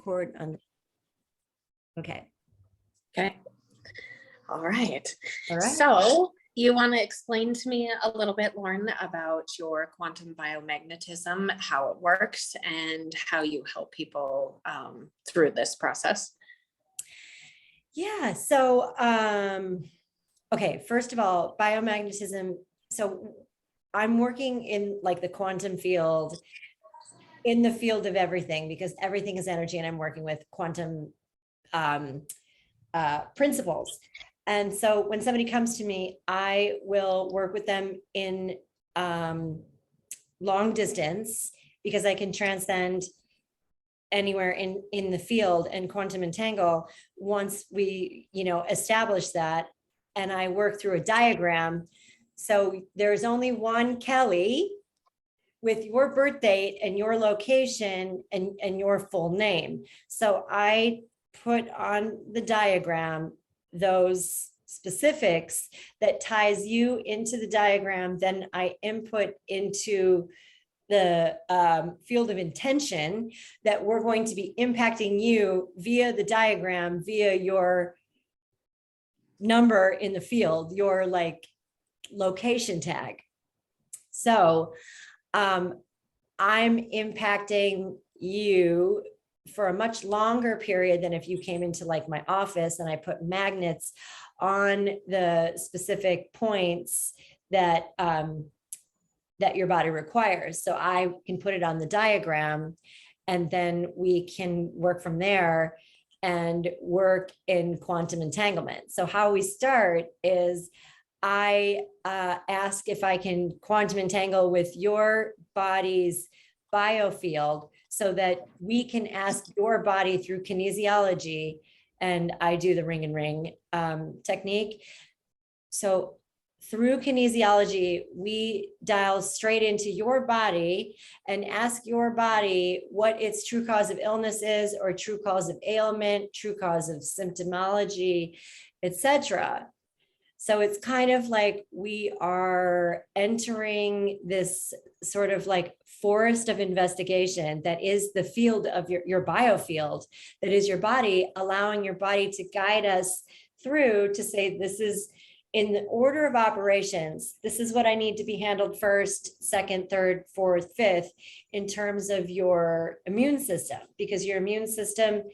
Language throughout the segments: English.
record on. Okay. Okay. All right. All right. So you want to explain to me a little bit, Lauren, about your quantum biomagnetism, how it works, and how you help people through this process? Yeah. So, okay. First of all, biomagnetism. So I'm working in like the quantum field, in the field of everything, because everything is energy, and I'm working with quantum principles. And so when somebody comes to me, I will work with them in long distance, because I can transcend anywhere in the field and quantum entangle once we, establish that. And I work through a diagram. So there's only one Kelley with your birth date and your location and your full name. So I put on the diagram those specifics that ties you into the diagram. Then I input into the field of intention that we're going to be impacting you via the diagram, via your number in the field, your like location tag. So I'm impacting you for a much longer period than if you came into like my office and I put magnets on the specific points that that your body requires. So I can put it on the diagram, and then we can work from there and work in quantum entanglement. So how we start is I ask if I can quantum entangle with your body's biofield, so that we can ask your body through kinesiology, and I do the ring and ring technique. So through kinesiology, we dial straight into your body and ask your body what its true cause of illness is, or true cause of ailment, true cause of symptomology, etc. So it's kind of like we are entering this sort of like forest of investigation that is the field of your biofield, that is your body, allowing your body to guide us through to say, this is in the order of operations, this is what I need to be handled first, second, third, fourth, fifth, in terms of your immune system, because your immune system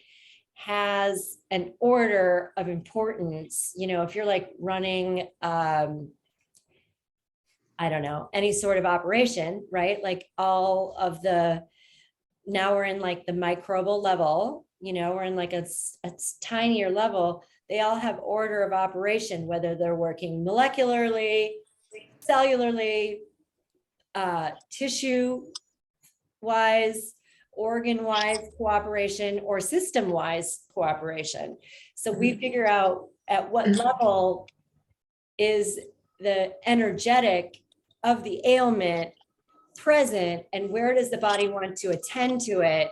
has an order of importance. If you're like running, I don't know, any sort of operation, right? Like all of now we're in like the microbial level, we're in like a tinier level. They all have order of operation, whether they're working molecularly, cellularly, tissue-wise, organ-wise cooperation, or system-wise cooperation. So we figure out at what level is the energetic of the ailment present, and where does the body want to attend to it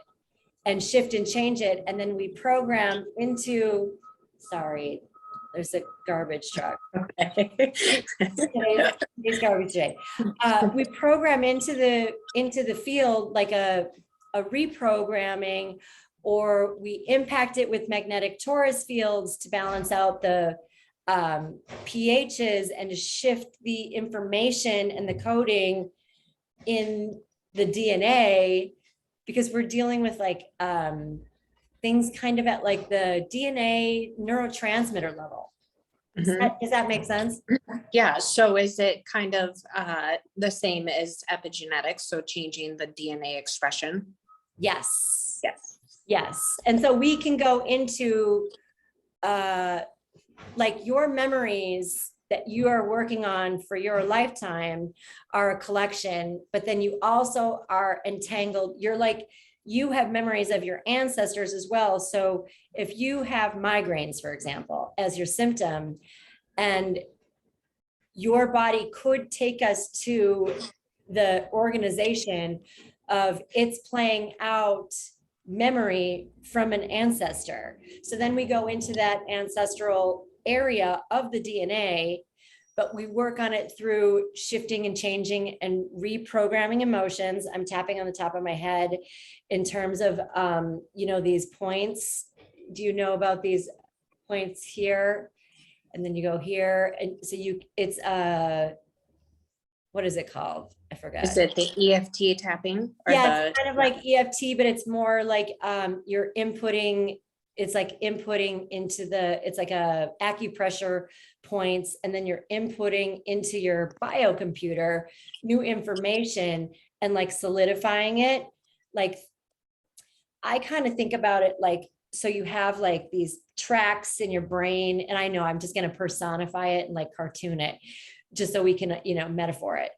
and shift and change it. And then we program into, sorry, there's a garbage truck. Okay. Today's garbage day. We program into the field like a reprogramming, or we impact it with magnetic torus fields to balance out the pHs and to shift the information and the coding in the DNA, because we're dealing with like things kind of at like the DNA neurotransmitter level. Does that make sense? Yeah. So is it kind of the same as epigenetics? So changing the DNA expression? Yes. Yes. Yes. And so we can go into like your memories that you are working on for your lifetime are a collection, but then you also are entangled. You have memories of your ancestors as well. So if you have migraines, for example, as your symptom, and your body could take us to the organization of it's playing out memory from an ancestor. So then we go into that ancestral area of the DNA but we work on it through shifting and changing and reprogramming emotions. I'm tapping on the top of my head in terms of, these points. Do you know about these points here? And then you go here. And so it's what is it called? I forgot. Is it the EFT tapping? Or it's kind of like EFT, but it's more like you're inputting. It's like inputting into it's like a acupressure points, and then you're inputting into your biocomputer new information and like solidifying it. Like, I kind of think about it like, so you have like these tracks in your brain, and I know I'm just going to personify it and like cartoon it just so we can, metaphor it.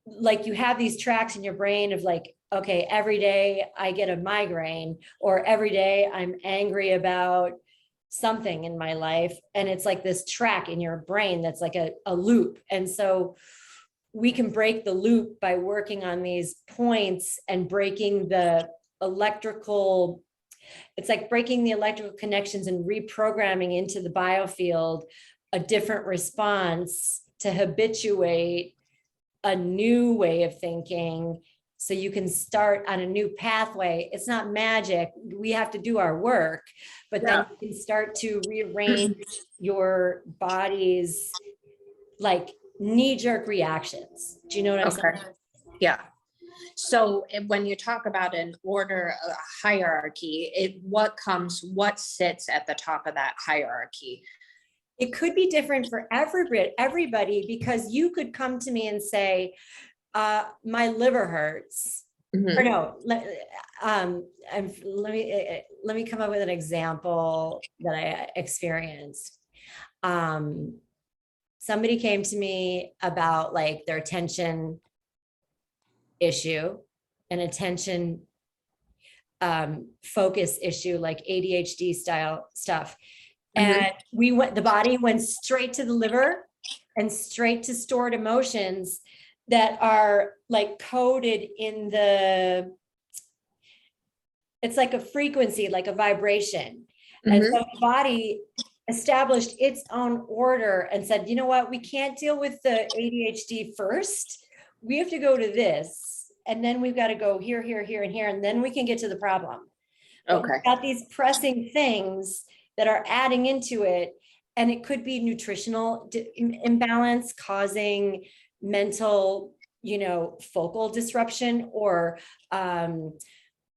Like, you have these tracks in your brain of like, okay, every day I get a migraine, or every day I'm angry about something in my life. And it's like this track in your brain that's like a loop. And so we can break the loop by working on these points and breaking the electrical, it's like breaking the electrical connections and reprogramming into the biofield a different response to habituate a new way of thinking, so you can start on a new pathway. It's not magic. We have to do our work, but then you can start to rearrange your body's like knee-jerk reactions. Do you know what I'm saying? Yeah. So when you talk about an order, a hierarchy, what sits at the top of that hierarchy? It could be different for everybody, because you could come to me and say, my liver hurts. Or no, let me come up with an example that I experienced. Somebody came to me about like their attention issue, an attention focus issue, like ADHD style stuff. And the body went straight to the liver and straight to stored emotions that are like coded in it's like a frequency, like a vibration. And so the body established its own order and said, you know what, we can't deal with the ADHD first. We have to go to this. And then we've got to go here, here, here, and here. And then we can get to the problem. But we've got these pressing things that are adding into it. And it could be nutritional imbalance causing mental, focal disruption, or,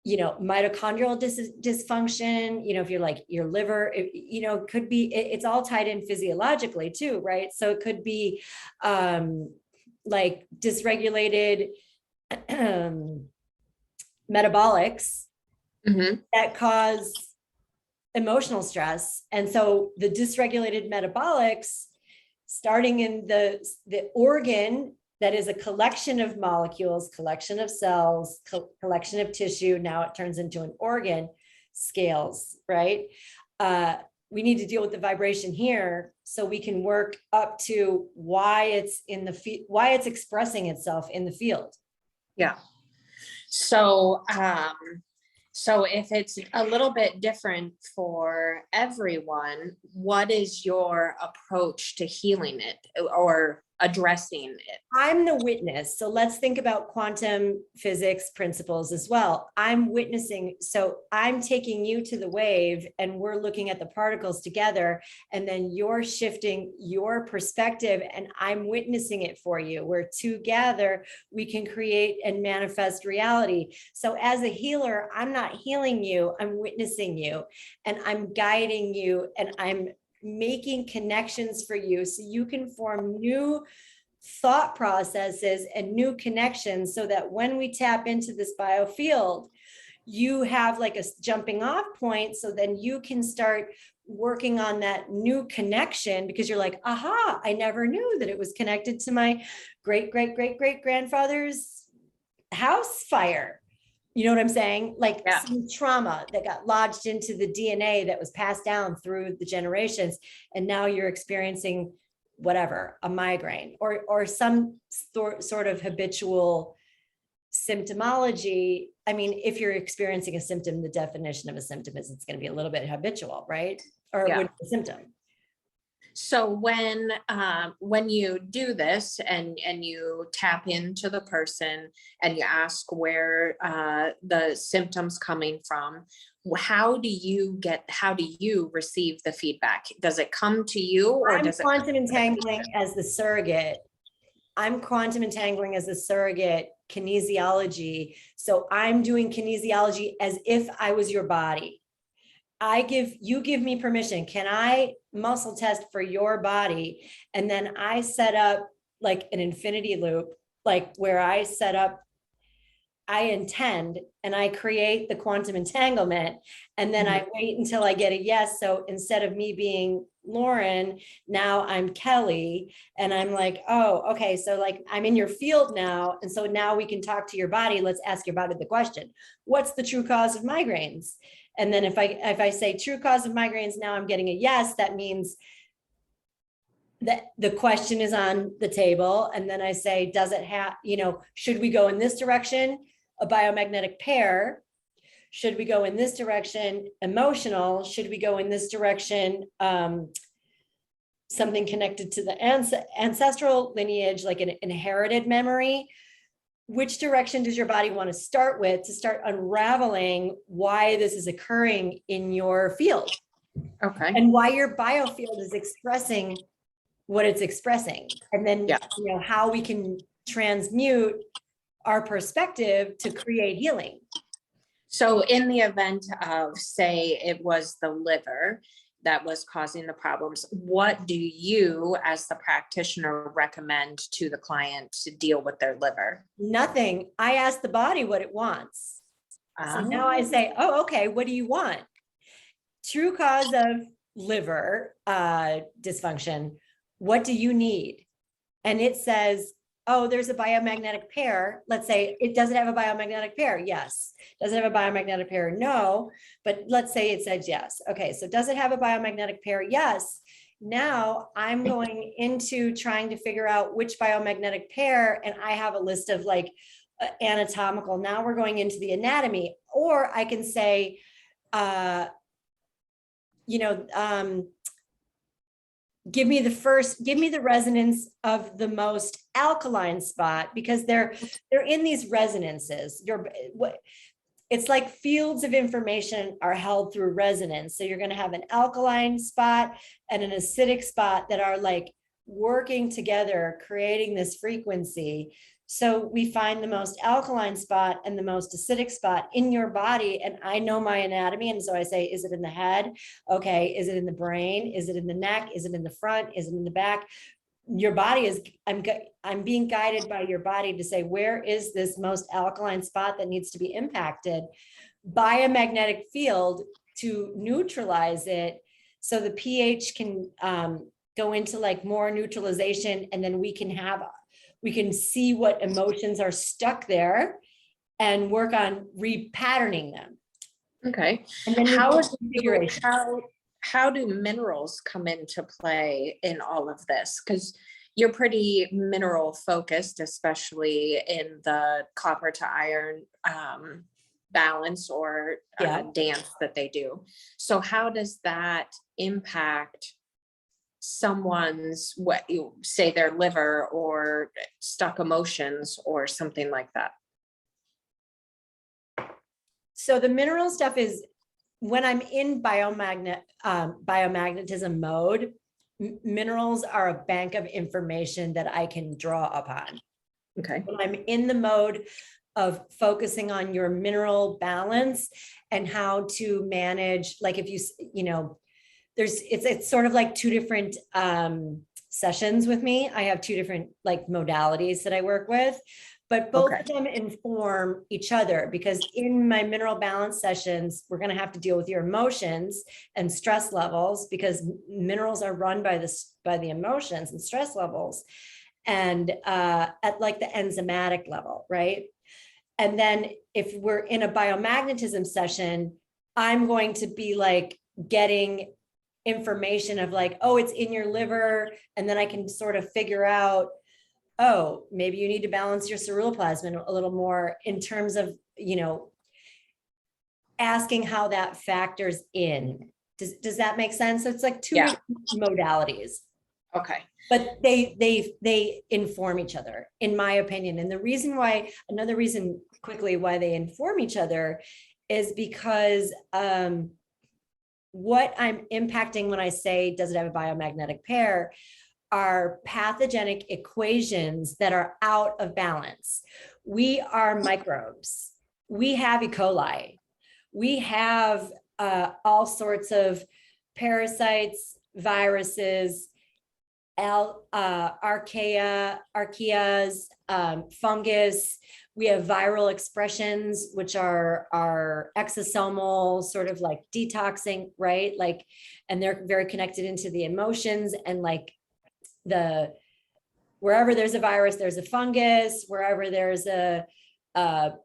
mitochondrial dysfunction, if you're like your liver, could be, it's all tied in physiologically too, right? So it could be like dysregulated metabolics that cause emotional stress. And so the dysregulated metabolics, starting in the organ that is a collection of molecules, collection of cells, collection of tissue, now it turns into an organ, scales, right? We need to deal with the vibration here so we can work up to why it's why it's expressing itself in the field. Yeah. So if it's a little bit different for everyone, what is your approach to healing it or addressing it? I'm the witness. So let's think about quantum physics principles as well. I'm witnessing. So I'm taking you to the wave and we're looking at the particles together, and then you're shifting your perspective and I'm witnessing it for you. Where together we can create and manifest reality. So as a healer, I'm not healing you, I'm witnessing you, and I'm guiding you, and I'm making connections for you so you can form new thought processes and new connections, so that when we tap into this biofield, you have like a jumping off point. So then you can start working on that new connection, because you're like, aha, I never knew that it was connected to my great grandfather's house fire. You know what I'm saying? Like some trauma that got lodged into the DNA that was passed down through the generations. And now you're experiencing whatever, a migraine or some sort of habitual symptomology. I mean, if you're experiencing a symptom, the definition of a symptom is it's going to be a little bit habitual, right? Or it would be a symptom. So when you do this and you tap into the person and you ask where the symptoms coming from, how do you receive the feedback? Does it come to you, or I'm does it? quantum entangling as the surrogate. I'm quantum entangling as a surrogate kinesiology. So I'm doing kinesiology as if I was your body. You give me permission. Can I muscle test for your body? And then I set up like an infinity loop, like where I set up, I intend and I create the quantum entanglement. And then I wait until I get a yes. So instead of me being Lauren, now I'm Kelley. And I'm like, oh, okay. So like I'm in your field now. And so now we can talk to your body. Let's ask your body the question. What's the true cause of migraines? And then if I say true cause of migraines, now I'm getting a yes, that means that the question is on the table. And then I say, does it have, should we go in this direction? A biomagnetic pair? Should we go in this direction? Emotional? Should we go in this direction? Something connected to the ancestral lineage, like an inherited memory? Which direction does your body want to start with to start unraveling why this is occurring in your field? Okay. And why your biofield is expressing what it's expressing. And then, how we can transmute our perspective to create healing. So in the event of, say, it was the liver that was causing the problems, what do you as the practitioner recommend to the client to deal with their liver? Nothing. I ask the body what it wants. So now I say, oh, okay, what do you want? True cause of liver dysfunction. What do you need? And it says, oh, there's a biomagnetic pair. Let's say it doesn't have a biomagnetic pair. Yes. Does it have a biomagnetic pair? No. But let's say it says yes. Okay. So does it have a biomagnetic pair? Yes. Now I'm going into trying to figure out which biomagnetic pair. And I have a list of like anatomical. Now we're going into the anatomy. Or I can say, give me the resonance of the most alkaline spot, because they're in these resonances. It's like fields of information are held through resonance. So you're going to have an alkaline spot and an acidic spot that are like working together, creating this frequency. So we find the most alkaline spot and the most acidic spot in your body. And I know my anatomy. And so I say, is it in the head? Okay. Is it in the brain? Is it in the neck? Is it in the front? Is it in the back? Your body is, I'm being guided by your body to say, where is this most alkaline spot that needs to be impacted by a magnetic field to neutralize it. So the pH can go into like more neutralization, and then we can see what emotions are stuck there and work on repatterning them. Okay. And then how do minerals come into play in all of this? Because you're pretty mineral focused, especially in the copper to iron balance or dance that they do. So how does that impact someone's, what you say, their liver or stuck emotions or something like that? So the mineral stuff is when I'm in biomagnetism mode, minerals are a bank of information that I can draw upon. Okay. When I'm in the mode of focusing on your mineral balance and how to manage, like if it's sort of like two different sessions with me. I have two different like modalities that I work with, but both of them inform each other, because in my mineral balance sessions, we're going to have to deal with your emotions and stress levels, because minerals are run by the emotions and stress levels, and at like the enzymatic level, right? And then if we're in a biomagnetism session, I'm going to be like getting information of like, oh, it's in your liver. And then I can sort of figure out, oh, maybe you need to balance your ceruloplasmin a little more in terms of, asking how that factors in Does that make sense? So it's like two Yeah. different modalities, Okay. but they inform each other, in my opinion. And the reason why, another reason quickly why they inform each other is because what I'm impacting when I say, does it have a biomagnetic pair, are pathogenic equations that are out of balance. We are microbes. We have E. coli. We have all sorts of parasites, viruses, archaeas, fungus. We have viral expressions, which are exosomal, sort of like detoxing, right? Like, and they're very connected into the emotions, and like wherever there's a virus, there's a fungus, wherever there's a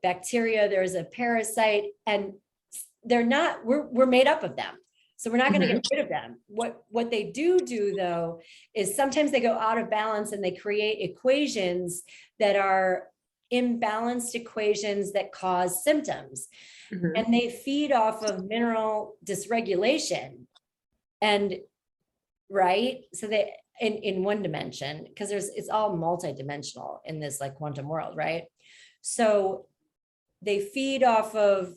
bacteria, there's a parasite, and we're made up of them. So we're not going to get rid of them. What they do though, is sometimes they go out of balance and they create equations that are imbalanced equations that cause symptoms. And they feed off of mineral dysregulation. And right. So they, in one dimension, because it's all multidimensional in this like quantum world, right? So they feed off of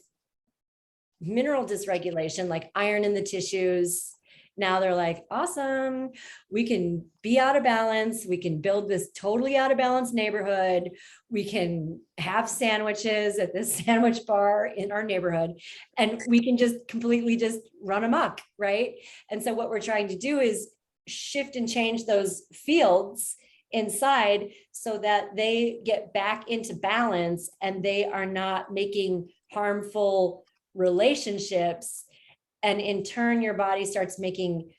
mineral dysregulation, like iron in the tissues. Now they're like, awesome, we can be out of balance. We can build this totally out of balance neighborhood. We can have sandwiches at this sandwich bar in our neighborhood, and we can just completely just run amok, right? And so what we're trying to do is shift and change those fields inside so that they get back into balance and they are not making harmful relationships. And in turn, your body starts making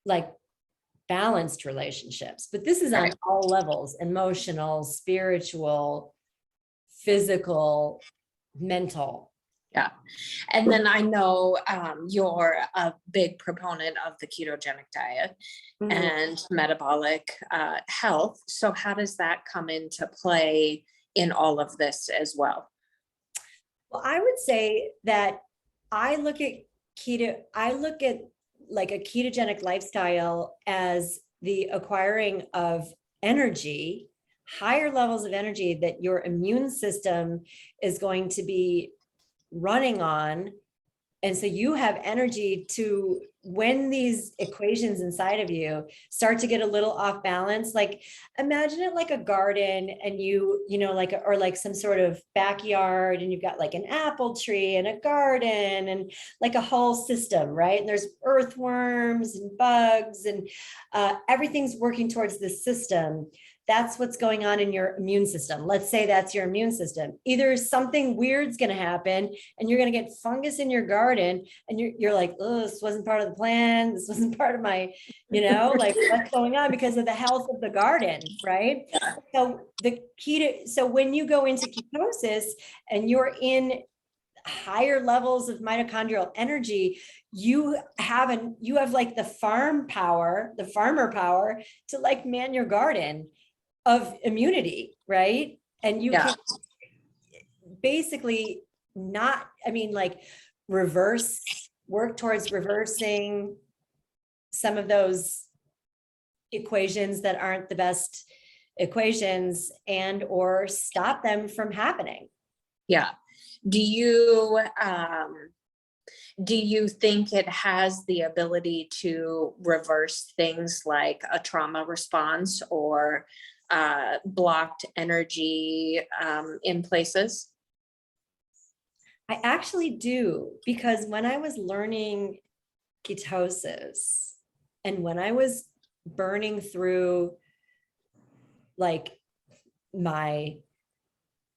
like balanced relationships. But this is on all levels: emotional, spiritual, physical, mental. Yeah. And then I know you're a big proponent of the ketogenic diet and metabolic health. So how does that come into play in all of this as well? Well, I would say that I look at like a ketogenic lifestyle as the acquiring of energy, higher levels of energy that your immune system is going to be running on. And so you have energy to, when these equations inside of you start to get a little off balance, like imagine it like a garden, and or like some sort of backyard, and you've got like an apple tree and a garden and like a whole system, right? And there's earthworms and bugs and everything's working towards this system. That's what's going on in your immune system. Let's say that's your immune system. Either something weird's going to happen and you're going to get fungus in your garden, and you're like, oh, this wasn't part of the plan. This wasn't part of my, like what's going on because of the health of the garden, right? So so when you go into ketosis and you're in higher levels of mitochondrial energy, you have like the farmer power to like man your garden of immunity, right? And you can basically work towards reversing some of those equations that aren't the best equations, and or stop them from happening. Yeah. Do you think it has the ability to reverse things like a trauma response or blocked energy in places? I actually do, because when I was learning ketosis and when I was burning through like my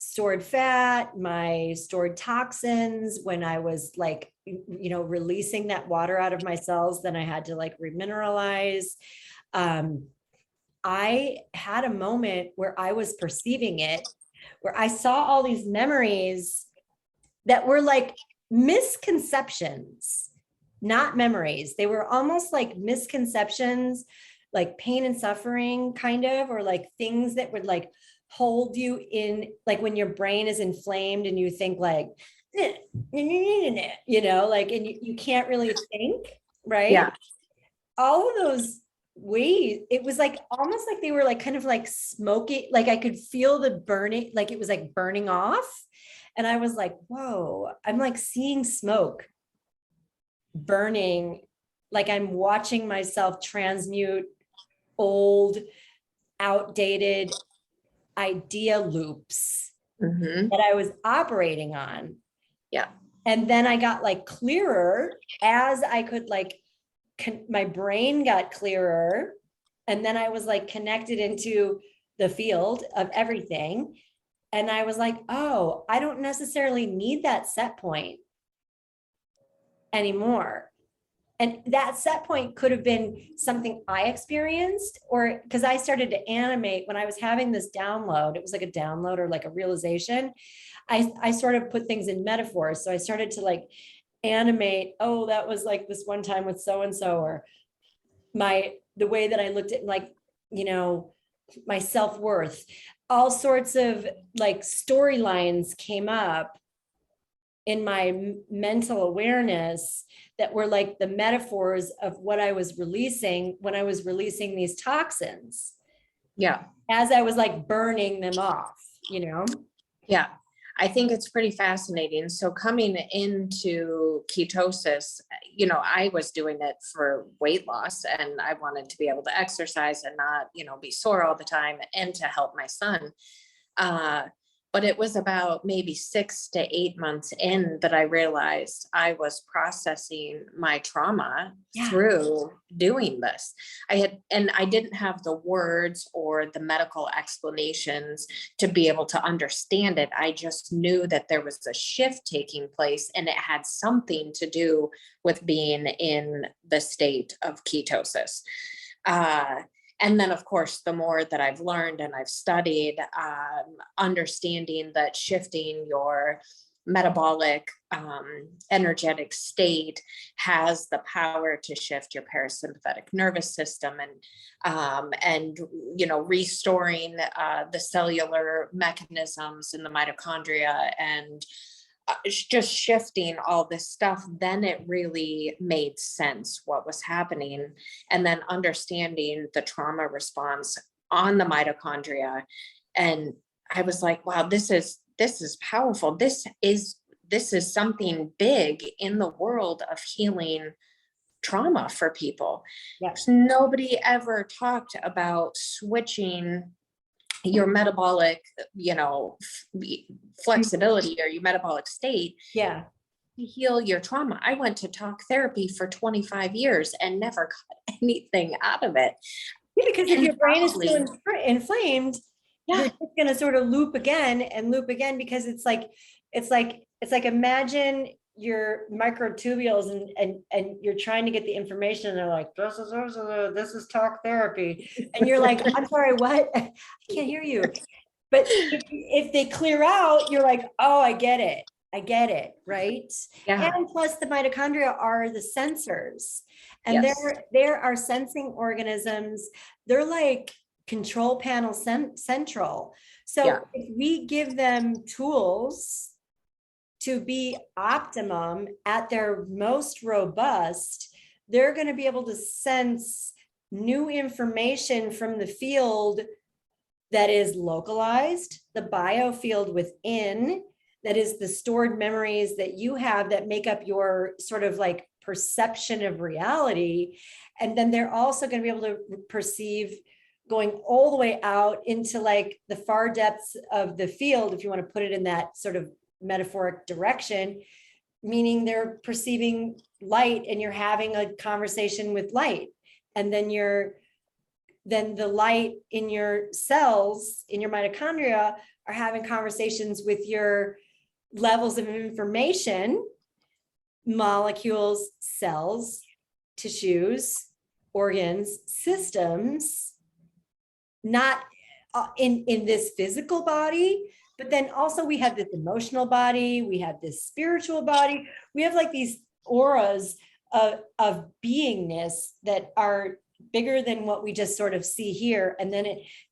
stored fat, my stored toxins, when I was like, releasing that water out of my cells, then I had to like remineralize. I had a moment where I was perceiving it, where I saw all these memories that were like misconceptions, not memories. They were almost like misconceptions, like pain and suffering kind of, or like things that would like hold you in, like when your brain is inflamed and you think like, like, and you can't really think right? Yeah. All of those ways, it was like almost like they were like kind of like smoking, like I could feel the burning, like it was like burning off. And I was like, whoa, I'm like seeing smoke burning, like I'm watching myself transmute old, outdated idea loops Mm-hmm. that I was operating on. Yeah. And then I got like clearer as I could like, my brain got clearer. And then I was like connected into the field of everything. And I was like, oh, I don't necessarily need that set point anymore. And that set point could have been something I experienced, or because I started to animate when I was having this download. It was like a download or like a realization. I sort of put things in metaphors. So I started to like animate, oh, that was like this one time with so and so, or the way that I looked at, like, you know, my self-worth. All sorts of like storylines came up in my mental awareness that were like the metaphors of what I was releasing when I was releasing these toxins. Yeah. As I was like burning them off, you know? Yeah. I think it's pretty fascinating. So coming into ketosis, you know, I was doing it for weight loss and I wanted to be able to exercise and not, you know, be sore all the time and to help my son. But it was about maybe 6 to 8 months in that I realized I was processing my trauma through doing this. I didn't have the words or the medical explanations to be able to understand it. I just knew that there was a shift taking place and it had something to do with being in the state of ketosis. And then, of course, the more that I've learned and I've studied, understanding that shifting your metabolic energetic state has the power to shift your parasympathetic nervous system and you know, restoring the cellular mechanisms in the mitochondria and just shifting all this stuff, then it really made sense what was happening. And then understanding the trauma response on the mitochondria. And I was like, wow, this is powerful. This is something big in the world of healing trauma for people. Yes. Nobody ever talked about switching your metabolic, you know, flexibility or your metabolic state Yeah. to heal your trauma. I went to talk therapy for 25 years and never got anything out of it. Yeah, because if your brain is still Probably- inflamed, you're just going to sort of loop again and loop again, because it's like imagine your microtubules and you're trying to get the information and they're like, this is talk therapy. And you're like, I'm sorry, what? I can't hear you. But if they clear out, you're like, oh, I get it. I get it. Right. Yeah. And plus the mitochondria are the sensors, and Yes. there are sensing organisms. They're like control panel central. So Yeah. if we give them tools to be optimum at their most robust, they're going to be able to sense new information from the field that is localized, the biofield within, that is the stored memories that you have that make up your sort of like perception of reality. And then they're also going to be able to perceive going all the way out into like the far depths of the field, if you want to put it in that sort of metaphoric direction, meaning they're perceiving light and you're having a conversation with light. And then the light in your cells, in your mitochondria, are having conversations with your levels of information, molecules, cells, tissues, organs, systems, not in this physical body, but then also we have this emotional body, we have this spiritual body, we have like these auras of beingness that are bigger than what we just sort of see here. And then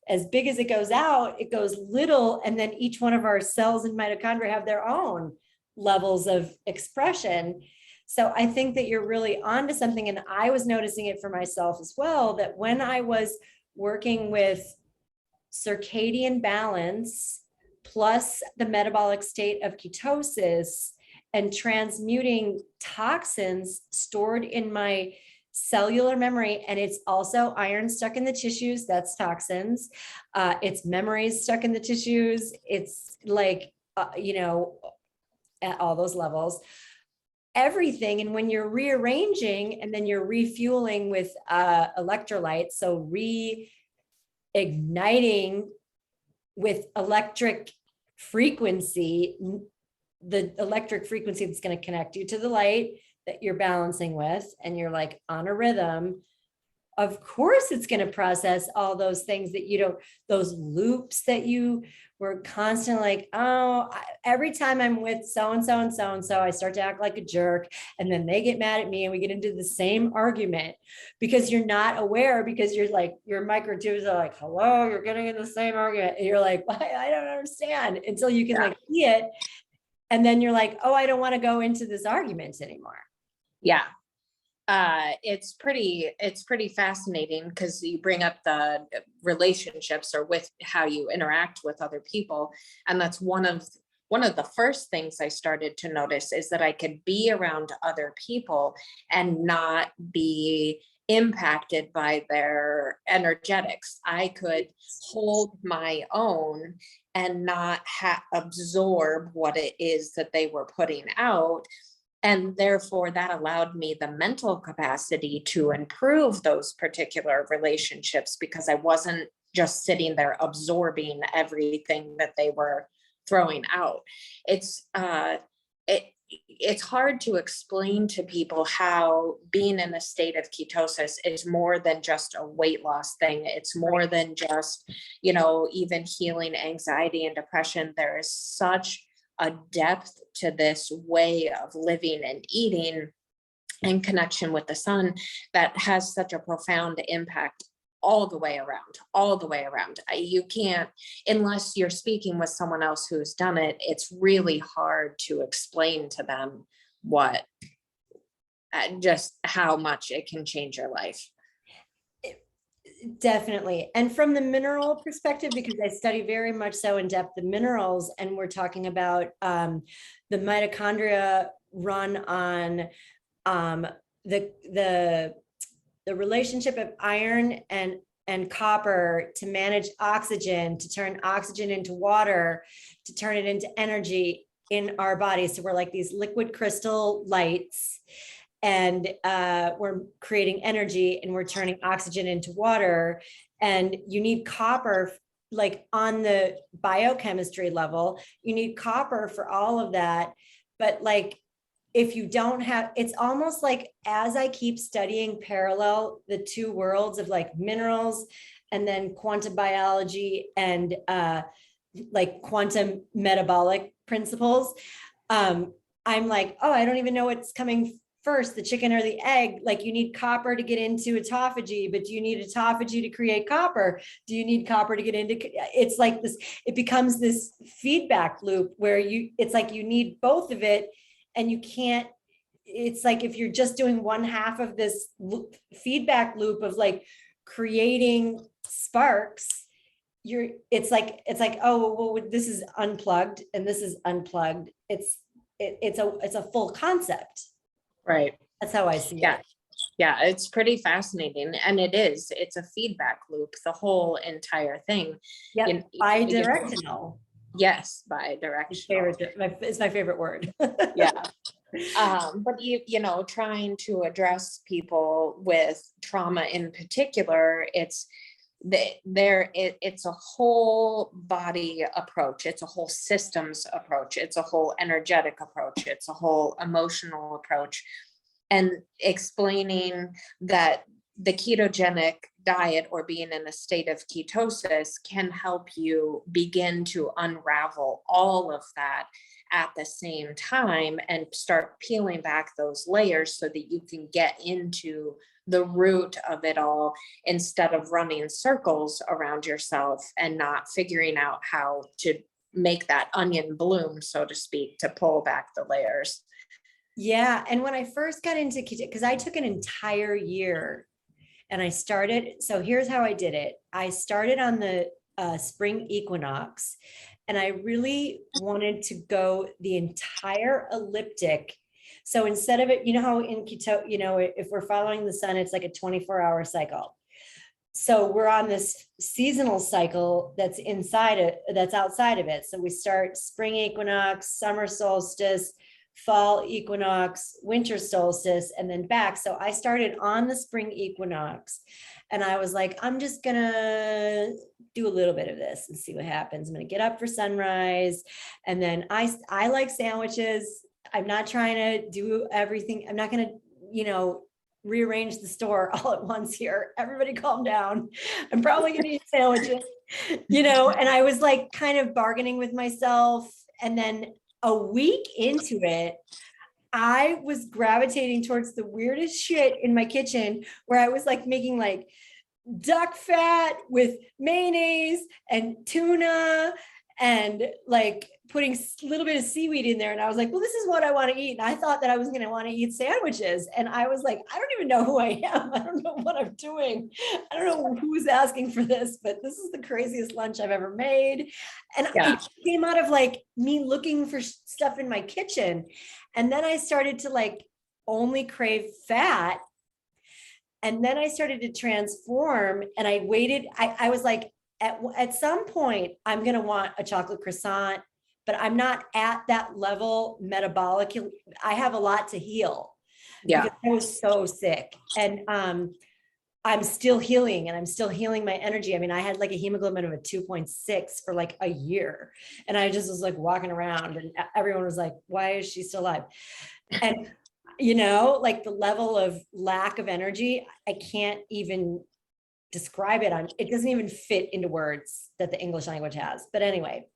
as big as it goes out, it goes little. And then each one of our cells and mitochondria have their own levels of expression. So I think that you're really onto something. And I was noticing it for myself as well, that when I was working with circadian balance plus the metabolic state of ketosis and transmuting toxins stored in my cellular memory, and it's also iron stuck in the tissues, that's toxins, it's memories stuck in the tissues, it's like at all those levels, everything. And when you're rearranging and then you're refueling with electrolytes, so reigniting with electric frequency, the electric frequency that's going to connect you to the light that you're balancing with, and you're like on a rhythm, of course it's going to process all those things that you don't, those loops that you were constantly like, oh, every time I'm with so-and-so and so-and-so, I start to act like a jerk. And then they get mad at me and we get into the same argument because you're not aware, because you're like, your microtubules are like, hello, you're getting in the same argument. And you're like, I don't understand, until you can like see it. And then you're like, oh, I don't want to go into this argument anymore. Yeah. It's pretty fascinating because you bring up the relationships or with how you interact with other people. And that's one of the first things I started to notice, is that I could be around other people and not be impacted by their energetics. I could hold my own and not absorb what it is that they were putting out. And therefore, that allowed me the mental capacity to improve those particular relationships, because I wasn't just sitting there absorbing everything that they were throwing out. It's hard to explain to people how being in a state of ketosis is more than just a weight loss thing. It's more than just, even healing anxiety and depression. There is such a depth to this way of living and eating and connection with the sun that has such a profound impact all the way around. You can't, unless you're speaking with someone else who's done it, it's really hard to explain to them just how much it can change your life. Definitely. And from the mineral perspective, because I study very much so in depth the minerals, and we're talking about the mitochondria run on the relationship of iron and copper to manage oxygen, to turn oxygen into water, to turn it into energy in our bodies. So we're like these liquid crystal lights, and we're creating energy, and we're turning oxygen into water. And you need copper, like on the biochemistry level, you need copper for all of that. But like, if you don't have, it's almost like, as I keep studying parallel the two worlds of like minerals and then quantum biology and like quantum metabolic principles, I'm like, oh, I don't even know what's coming first, the chicken or the egg. Like, you need copper to get into autophagy, but do you need autophagy to create copper? Do you need copper to get into, it's like this, it becomes this feedback loop where it's like you need both of it, and you can't, it's like if you're just doing one half of this feedback loop of like creating sparks, it's like, oh, well, this is unplugged and this is unplugged. It's a full concept. Right. That's how I see it. Yeah, it's pretty fascinating. And it's a feedback loop, the whole entire thing. Yeah, bi-directional. Yes, bi-directional. It's my favorite word. Yeah. But trying to address people with trauma in particular, it's a whole body approach. It's a whole systems approach. It's a whole energetic approach. It's a whole emotional approach. And explaining that the ketogenic diet, or being in a state of ketosis, can help you begin to unravel all of that at the same time and start peeling back those layers so that you can get into the root of it all, instead of running circles around yourself and not figuring out how to make that onion bloom, so to speak, to pull back the layers. Yeah. And when I first got into keto, because I took an entire year and I started, so here's how I did it. I started on the spring equinox, and I really wanted to go the entire elliptic. So instead of it, you know how in keto, if we're following the sun, it's like a 24-hour cycle. So we're on this seasonal cycle that's outside of it. So we start spring equinox, summer solstice, fall equinox, winter solstice, and then back. So I started on the spring equinox, and I was like, I'm just gonna do a little bit of this and see what happens. I'm gonna get up for sunrise. And then I like sandwiches. I'm not trying to do everything. I'm not gonna, rearrange the store all at once here. Everybody calm down. I'm probably going to eat sandwiches, and I was like kind of bargaining with myself. And then a week into it, I was gravitating towards the weirdest shit in my kitchen, where I was like making like duck fat with mayonnaise and tuna and like putting a little bit of seaweed in there. And I was like, well, this is what I want to eat. And I thought that I was going to want to eat sandwiches. And I was like, I don't even know who I am. I don't know what I'm doing. I don't know who's asking for this, but this is the craziest lunch I've ever made. And it came out of like me looking for stuff in my kitchen. And then I started to like only crave fat. And then I started to transform, and I waited. I was like, at some point, I'm going to want a chocolate croissant, but I'm not at that level metabolically. I have a lot to heal. Yeah. Because I was so sick. And I'm still healing, and I'm still healing my energy. I mean, I had like a hemoglobin of a 2.6 for like a year. And I just was like walking around, and everyone was like, why is she still alive? And like the level of lack of energy, I can't even describe it. It doesn't even fit into words that the English language has. But anyway,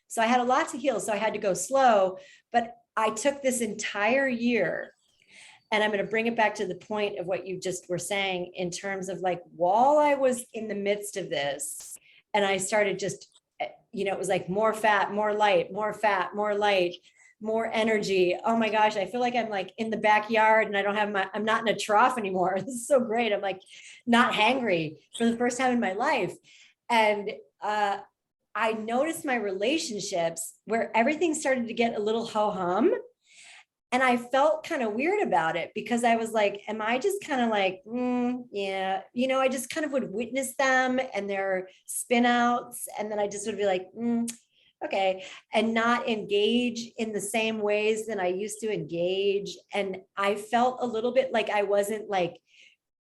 so I had a lot to heal. So I had to go slow, but I took this entire year, and I'm going to bring it back to the point of what you just were saying in terms of like, while I was in the midst of this, and I started just, it was like more fat, more light, more fat, more light, more energy. Oh my gosh, I feel like I'm like in the backyard, and I'm not in a trough anymore. This is so great. I'm like not hangry for the first time in my life. And I noticed my relationships where everything started to get a little ho-hum. And I felt kind of weird about it, because I was like, am I just kind of like, yeah, I just kind of would witness them and their spin outs. And then I just would be like, okay, and not engage in the same ways that I used to engage. And I felt a little bit like I wasn't like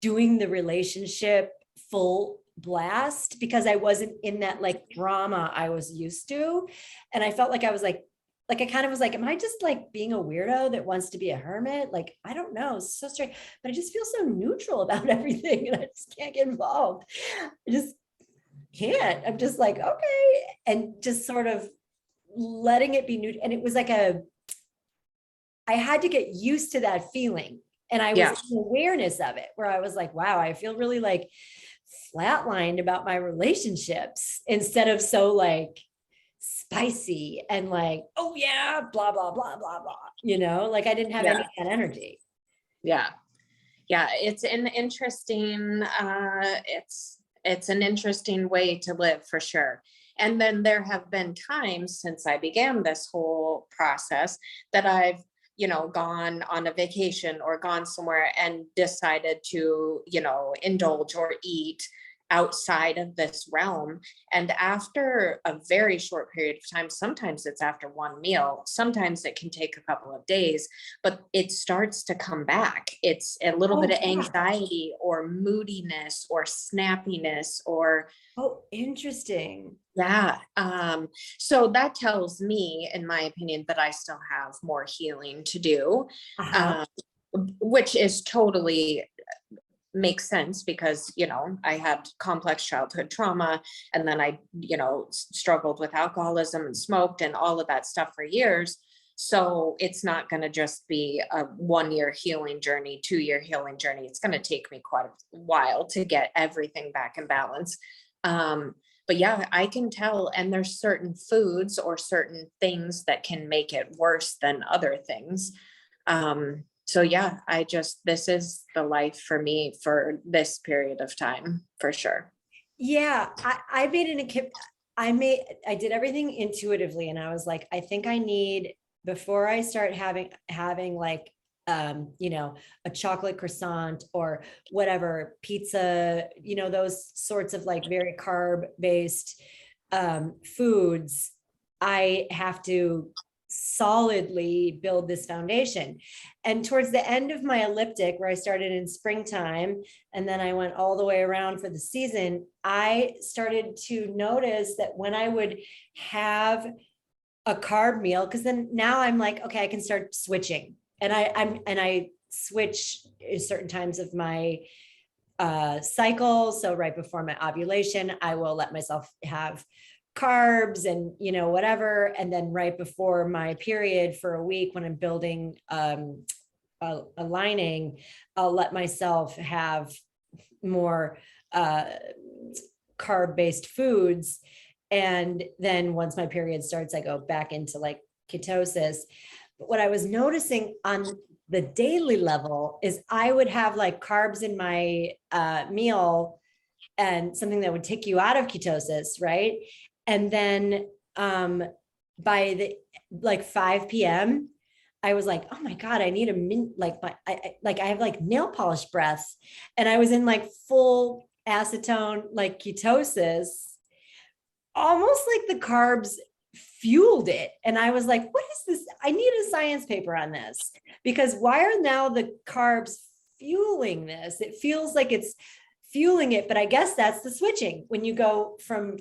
doing the relationship full blast, because I wasn't in that like drama I was used to. And I felt like I was like I kind of was like, am I just like being a weirdo that wants to be a hermit? Like, I don't know, it's so strange, but I just feel so neutral about everything, and I just can't get involved. I just can't. I'm just like, okay. And just sort of letting it be new. And it was like I had to get used to that feeling. And I was in awareness of it, where I was like, wow, I feel really like flatlined about my relationships, instead of so like spicy and like, oh yeah, blah, blah, blah, blah, blah, like I didn't have any of that energy. Yeah. It's an interesting, it's an interesting way to live, for sure. And then there have been times since I began this whole process that I've, gone on a vacation or gone somewhere and decided to, indulge or eat outside of this realm. And after a very short period of time, sometimes it's after one meal, sometimes it can take a couple of days, but it starts to come back. It's a little bit of anxiety or moodiness or snappiness or. Oh, interesting. Yeah. So that tells me, in my opinion, that I still have more healing to do, which is totally makes sense, because, I had complex childhood trauma, and then I, struggled with alcoholism and smoked and all of that stuff for years. So it's not going to just be a 1-year healing journey, 2-year healing journey. It's going to take me quite a while to get everything back in balance. But yeah, I can tell. And there's certain foods or certain things that can make it worse than other things. So yeah, this is the life for me for this period of time, for sure. Yeah, I did everything intuitively, and I was like, I think I need, before I start having like a chocolate croissant or whatever, pizza, those sorts of like very carb based foods, I have to solidly build this foundation. And towards the end of my elliptic, where I started in springtime and then I went all the way around for the season, I started to notice that when I would have a carb meal, because then now I'm like, okay, I can start switching. And I switch at certain times of my cycle. So right before my ovulation, I will let myself have carbs and whatever, and then right before my period for a week, when I'm building a lining, I'll let myself have more carb based foods, and then once my period starts, I go back into like ketosis. But what I was noticing on the daily level is I would have like carbs in my meal and something that would take you out of ketosis, right? And then by the like 5 p.m., I was like, oh my God, I need I have like nail polish breath. And I was in like full acetone, like ketosis, almost like the carbs fueled it. And I was like, what is this? I need a science paper on this, because why are now the carbs fueling this? It feels like it's fueling it, but I guess that's the switching. When you go from,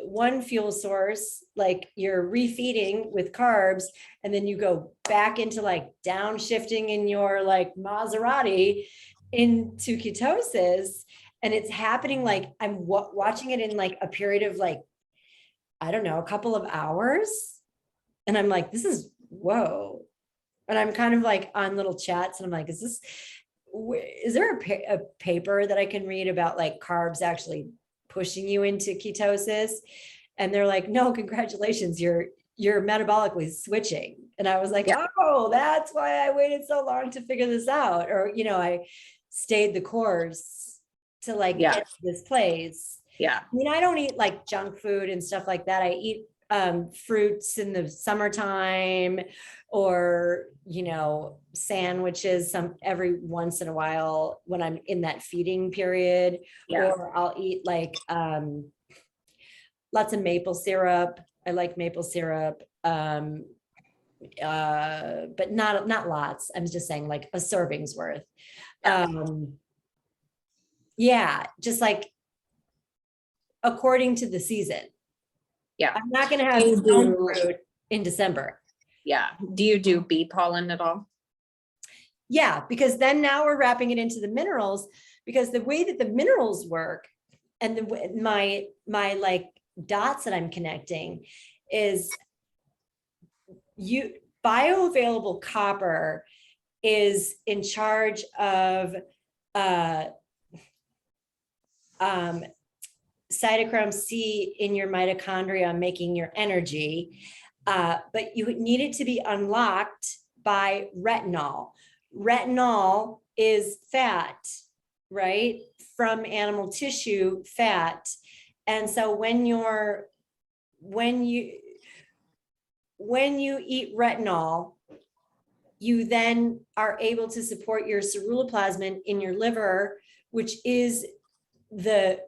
one fuel source, like you're refeeding with carbs, and then you go back into like downshifting in your like Maserati into ketosis. And it's happening like I'm watching it in like a period of like, I don't know, a couple of hours. And I'm like, this is whoa. And I'm kind of like on little chats, and I'm like, is there a paper that I can read about like carbs actually pushing you into ketosis? And they're like, no, congratulations, you're metabolically switching. And I was like, yeah. Oh, that's why I waited so long to figure this out. Or, I stayed the course to like get to this place. Yeah. I mean, I don't eat like junk food and stuff like that. I eat fruits in the summertime, or sandwiches every once in a while when I'm in that feeding period. Or I'll eat like lots of maple syrup. I like maple syrup, but not lots. I'm just saying like a serving's worth. Just like according to the season. Yeah. I'm not going to have stone fruit in December. Yeah. Do you do bee pollen at all? Yeah, because then now we're wrapping it into the minerals, because the way that the minerals work and my like dots that I'm connecting is bioavailable copper is in charge of cytochrome C in your mitochondria, making your energy. But you need it to be unlocked by retinol. Retinol is fat, right? From animal tissue fat. And so when you eat retinol, you then are able to support your ceruloplasmin in your liver, which is the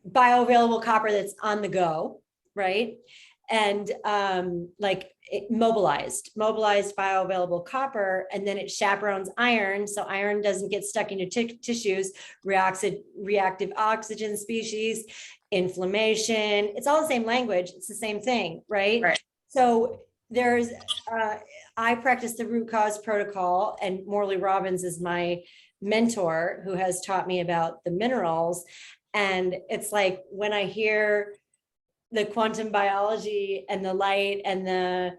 bioavailable copper that's on the go, right? And mobilized bioavailable copper, and then it chaperones iron, so iron doesn't get stuck in your tissues, reactive oxygen species, inflammation. It's all the same language. It's the same thing, right? So there's, I practice the root cause protocol, and Morley Robbins is my mentor who has taught me about the minerals. And it's like when I hear the quantum biology and the light and the,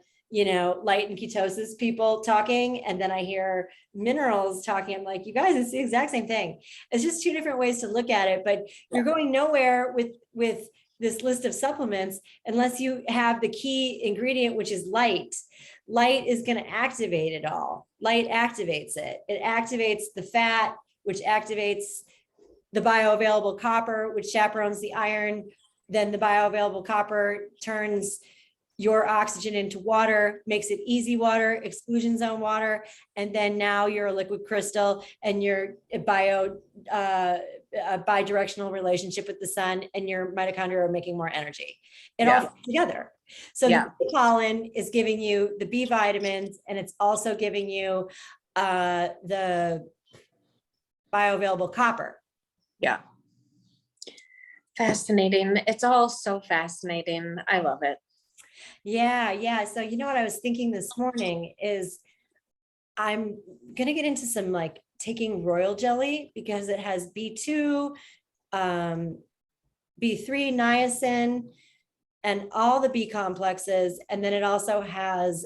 light and ketosis people talking, and then I hear minerals talking, I'm like, you guys, it's the exact same thing. It's just two different ways to look at it, but you're going nowhere with this list of supplements unless you have the key ingredient, which is light. light is going to activate it all. Light activates it. It activates the fat, which activates the bioavailable copper, which chaperones the iron. Then the bioavailable copper turns your oxygen into water, makes it easy water, exclusion zone water. And then now you're a liquid crystal and you're a bidirectional relationship with the sun, and your mitochondria are making more energy. It all fits together. So the bee pollen is giving you the B vitamins, and it's also giving you the bioavailable copper. Yeah. Fascinating. It's all so fascinating. I love it. Yeah. So you know what I was thinking this morning is I'm going to get into some like taking royal jelly, because it has B2, B3, niacin, and all the B complexes. And then it also has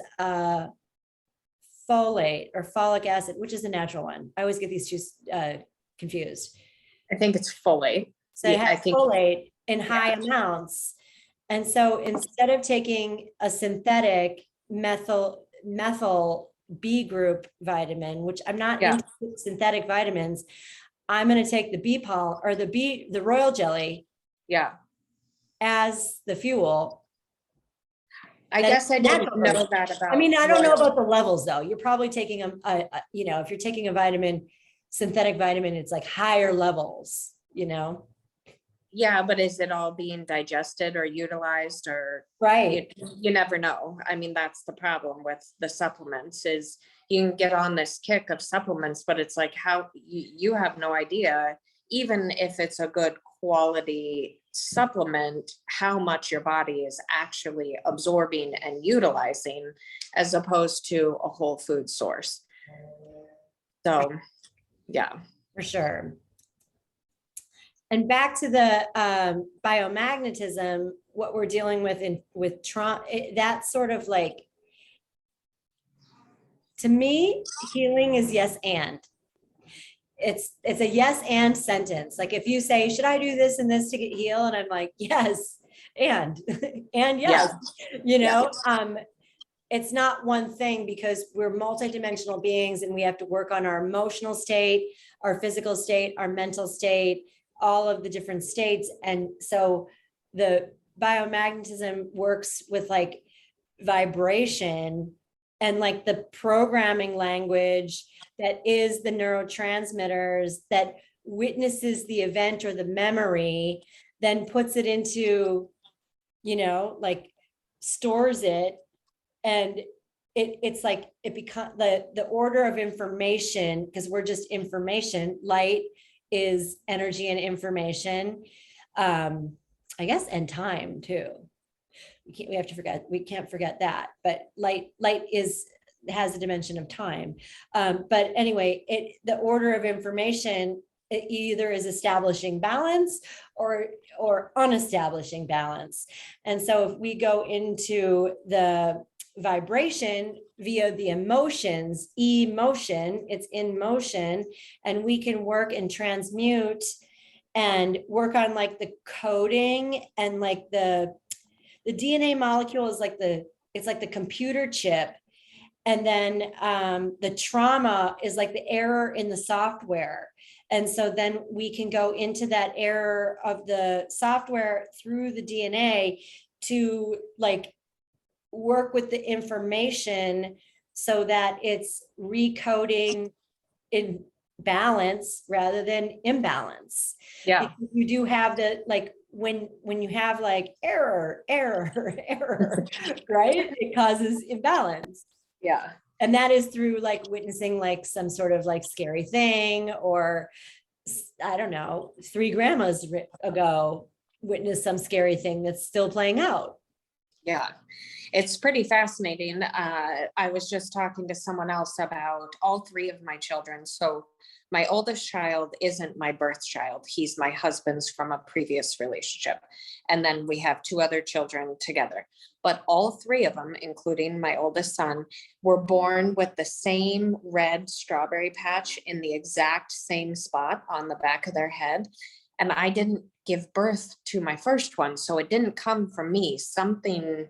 folate or folic acid, which is a natural one. I always get these two confused. I think it's folate. So it has folate in high amounts. And so instead of taking a synthetic methyl B group vitamin, which I'm not into synthetic vitamins, I'm going to take the bee pollen or the royal jelly as the fuel. I guess I didn't know that about. I mean, I don't know about the levels though. You're probably taking if you're taking a vitamin, synthetic vitamin, it's like higher levels, Yeah, but is it all being digested or utilized or right? You never know. I mean, that's the problem with the supplements is you can get on this kick of supplements, but it's like how you have no idea, even if it's a good quality supplement, how much your body is actually absorbing and utilizing as opposed to a whole food source. So, yeah. For sure. And back to the biomagnetism, what we're dealing with with trauma, that's sort of like, to me, healing is yes and. It's a yes and sentence. Like if you say, should I do this and this to get healed? And I'm like, yes, and yes, it's not one thing, because we're multidimensional beings and we have to work on our emotional state, our physical state, our mental state, all of the different states. And so the biomagnetism works with like vibration and like the programming language that is the neurotransmitters that witnesses the event or the memory, then puts it into, like stores it. And it's like, it becomes the order of information, because we're just information. Light is energy and information, I guess, and time too. We can't forget that, but light has a dimension of time. But anyway, the order of information, it either is establishing balance or unestablishing balance. And so if we go into the vibration via the emotions, emotion, it's in motion, and we can work and transmute and work on like the coding, and like the DNA molecule is like it's like the computer chip. And then the trauma is like the error in the software. And so then we can go into that error of the software through the DNA to like work with the information so that it's recoding in balance rather than imbalance. Yeah. Because you do have the, like, when you have like error, right? It causes imbalance. Yeah. And that is through like witnessing like some sort of like scary thing, or I don't know, 3 grandmas ago witnessed some scary thing that's still playing out. Yeah, it's pretty fascinating. I was just talking to someone else about all 3 of my children. So my oldest child isn't my birth child. He's my husband's from a previous relationship. And then we have 2 other children together. But all 3 of them, including my oldest son, were born with the same red strawberry patch in the exact same spot on the back of their head. And I didn't give birth to my first one, so it didn't come from me. Something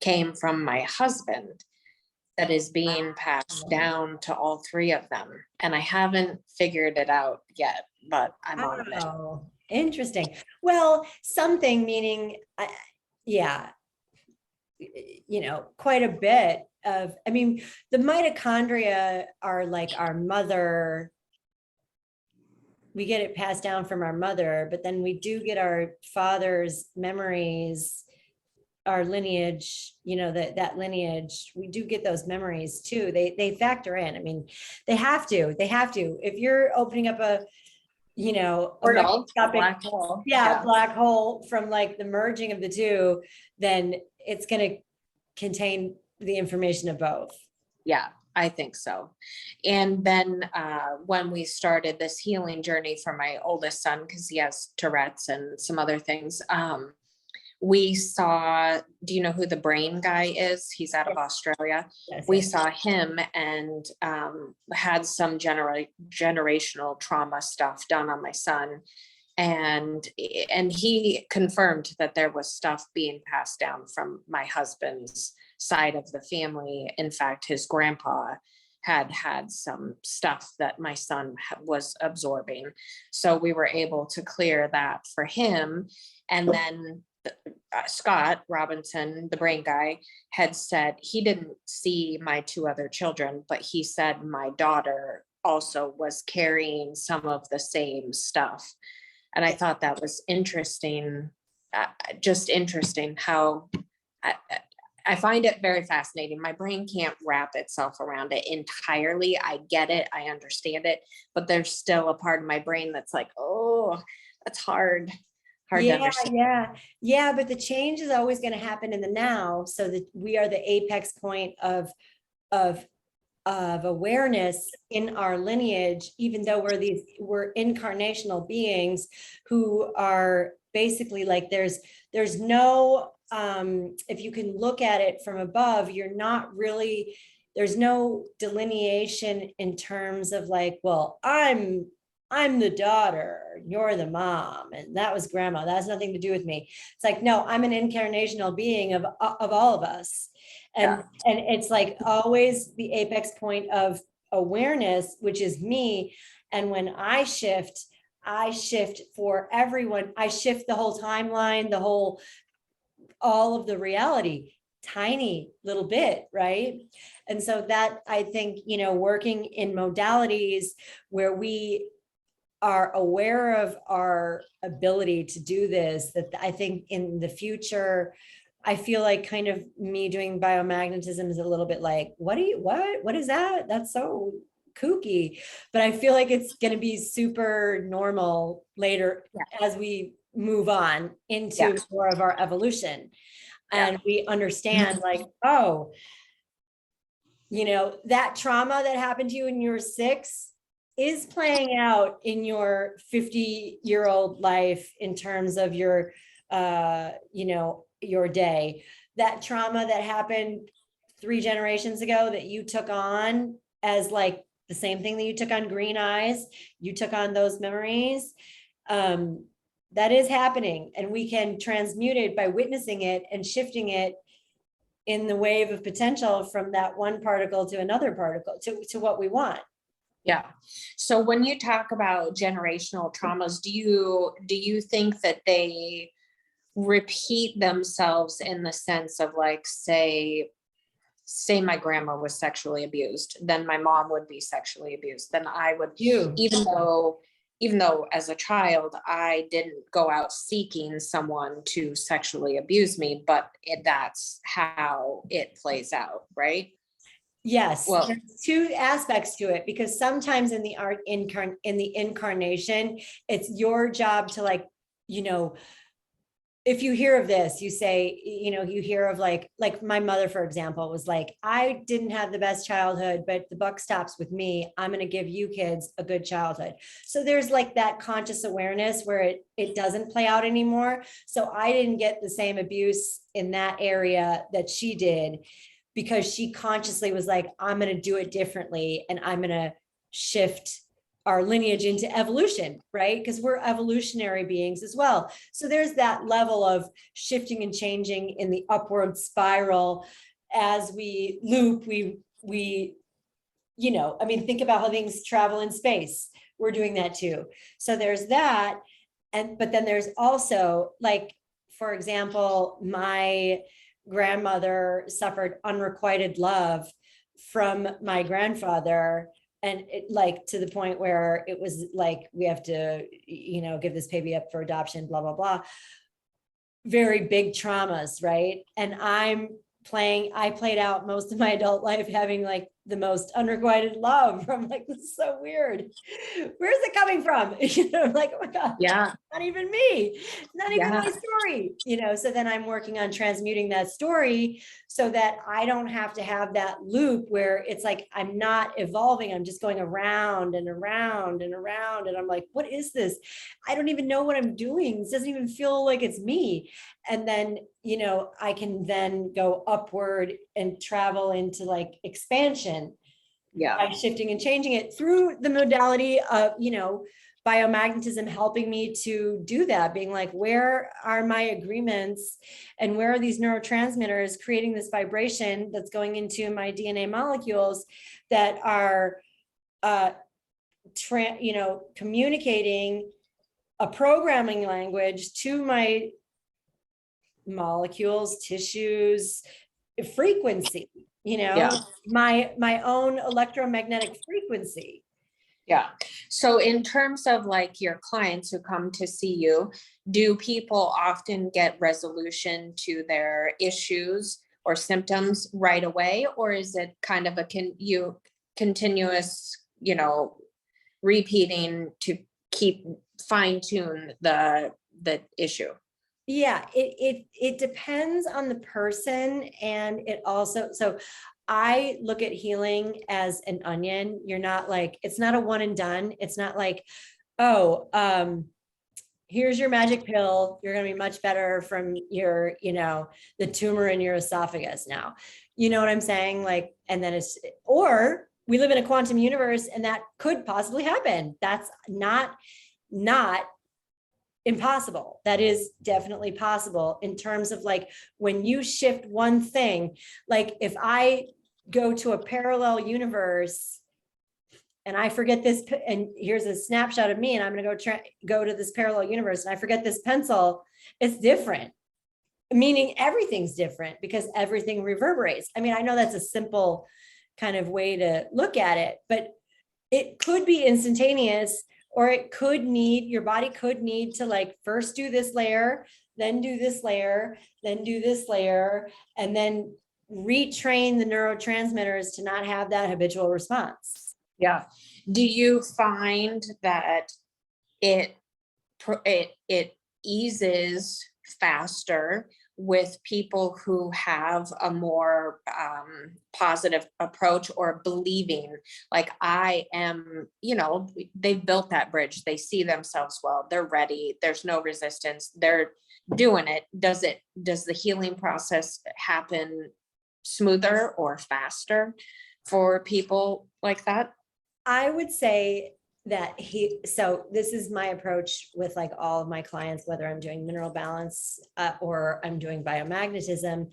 came from my husband that is being passed down to all three of them. And I haven't figured it out yet, but I'm on a mission. Oh, interesting. Well, something meaning, yeah, you know, quite a bit of, I mean, the mitochondria are like our mother. We get it passed down from our mother, but then we do get our father's memories, our lineage, you know, that lineage, we do get those memories too. They factor in. I mean, they have to. If you're opening up a, you know, a Portal, microscopic, black hole. yeah, black hole from like the merging of the two, then it's going to contain the information of both. Yeah, I think so. And then when we started this healing journey for my oldest son, because he has Tourette's and some other things, we saw, do you know who the brain guy is? He's out of Australia. Yes, We yes. saw him and had some generational trauma stuff done on my son. And he confirmed that there was stuff being passed down from my husband's side of the family. In fact, his grandpa had some stuff that my son was absorbing. So we were able to clear that for him. And then Scott Robinson, the brain guy, had said he didn't see my two other children, but he said my daughter also was carrying some of the same stuff. And I thought that was interesting, just interesting how I find it very fascinating. My brain can't wrap itself around it entirely. I get it. I understand it, but there's still a part of my brain that's like, oh, that's hard to understand. Yeah. But the change is always going to happen in the now. So that we are the apex point of awareness in our lineage, even though we're incarnational beings who are basically like, there's no, if you can look at it from above, you're not really, there's no delineation in terms of like, well, I'm the daughter, you're the mom, and that was grandma. That has nothing to do with me. It's like, no, I'm an incarnational being of all of us. And it's like always the apex point of awareness, which is me. And when I shift for everyone. I shift the whole timeline, all of the reality, tiny little bit, right? And so that, I think, you know, working in modalities where we are aware of our ability to do this, that I think in the future, I feel like kind of me doing biomagnetism is a little bit like, what is that? That's so kooky. But I feel like it's going to be super normal later as we move on into more of our evolution. And we understand like, oh, you know, that trauma that happened to you when you were 6 is playing out in your 50-year-old life in terms of your, you know, your day. That trauma that happened 3 generations ago that you took on as like the same thing that you took on green eyes, you took on those memories. That is happening, and we can transmute it by witnessing it and shifting it in the wave of potential from that one particle to another particle to what we want. Yeah. So when you talk about generational traumas, do you think that they repeat themselves in the sense of like, say my grandma was sexually abused, then my mom would be sexually abused, then I would, even though as a child, I didn't go out seeking someone to sexually abuse me, but that's how it plays out, right? Yes, Well, there's 2 aspects to it, because sometimes in the incarnation, it's your job to like, you know, if you hear of this, you say, you know, you hear of like my mother, for example, was like, I didn't have the best childhood, but the buck stops with me. I'm going to give you kids a good childhood. So there's like that conscious awareness where it doesn't play out anymore. So I didn't get the same abuse in that area that she did, because she consciously was like, I'm going to do it differently. And I'm going to shift our lineage into evolution, right? Because we're evolutionary beings as well. So there's that level of shifting and changing in the upward spiral. As we loop, we we, I mean, think about how things travel in space. We're doing that too. So there's that. But then there's also, like, for example, my grandmother suffered unrequited love from my grandfather. And it, like, to the point where it was like, we have to, give this baby up for adoption, blah, blah, blah. Very big traumas, right? And I played out most of my adult life having like the most unrequited love. I'm like, this is so weird. Where's it coming from? I'm like, oh my God, Yeah. not even me, not even my story, so then I'm working on transmuting that story so that I don't have to have that loop where it's like, I'm not evolving. I'm just going around and around and around. And I'm like, what is this? I don't even know what I'm doing. This doesn't even feel like it's me. And then, I can then go upward and travel into like expansion by shifting and changing it through the modality of, biomagnetism, helping me to do that, being like, where are my agreements and where are these neurotransmitters creating this vibration that's going into my DNA molecules that are, communicating a programming language to my molecules, tissues, frequency, my own electromagnetic frequency. Yeah. So in terms of like your clients who come to see you, do people often get resolution to their issues or symptoms right away? Or is it kind of a continuous, repeating to keep fine tune the issue? Yeah, it depends on the person. And it also, so I look at healing as an onion. You're not like, it's not a one and done. It's not like, oh, here's your magic pill. You're going to be much better from your, the tumor in your esophagus now. You know what I'm saying? Like, and then or we live in a quantum universe and that could possibly happen. That's not impossible. That is definitely possible in terms of like, when you shift one thing, like if I go to a parallel universe and I forget this, and here's a snapshot of me, and I'm going to go to this parallel universe and I forget this pencil, it's different. Meaning everything's different because everything reverberates. I mean, I know that's a simple kind of way to look at it, but it could be instantaneous, or it could need, your body could need to like first do this layer, then do this layer, then do this layer, and then retrain the neurotransmitters to not have that habitual response. Yeah. Do you find that it eases faster with people who have a more positive approach, or believing like, I am, they've built that bridge, they see themselves well, they're ready, there's no resistance, they're doing it. Does the healing process happen smoother or faster for people like that? I would say that so this is my approach with like all of my clients, whether I'm doing mineral balance or I'm doing biomagnetism.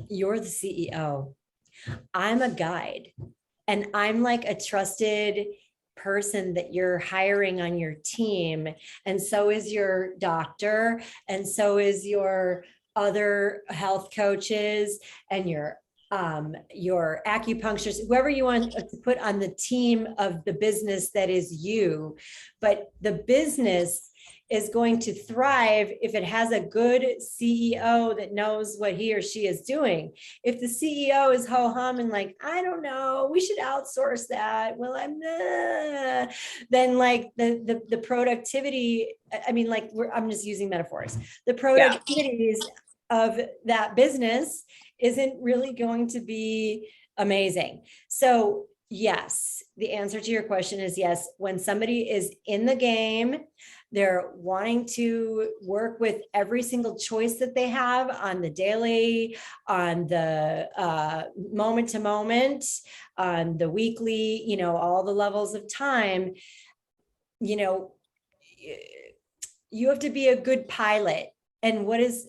You're the CEO. I'm a guide, and I'm like a trusted person that you're hiring on your team. And so is your doctor, and so is your other health coaches, and your acupuncturist, whoever you want to put on the team of the business that is you. But the business is going to thrive if it has a good CEO that knows what he or she is doing. If the CEO is ho-hum and like, I don't know, we should outsource that. Well, then like the productivity, I mean, like I'm just using metaphors. The productivities of that business isn't really going to be amazing. So yes, the answer to your question is yes. When somebody is in the game, they're wanting to work with every single choice that they have on the daily, on the moment to moment, on the weekly, all the levels of time, you have to be a good pilot. And what is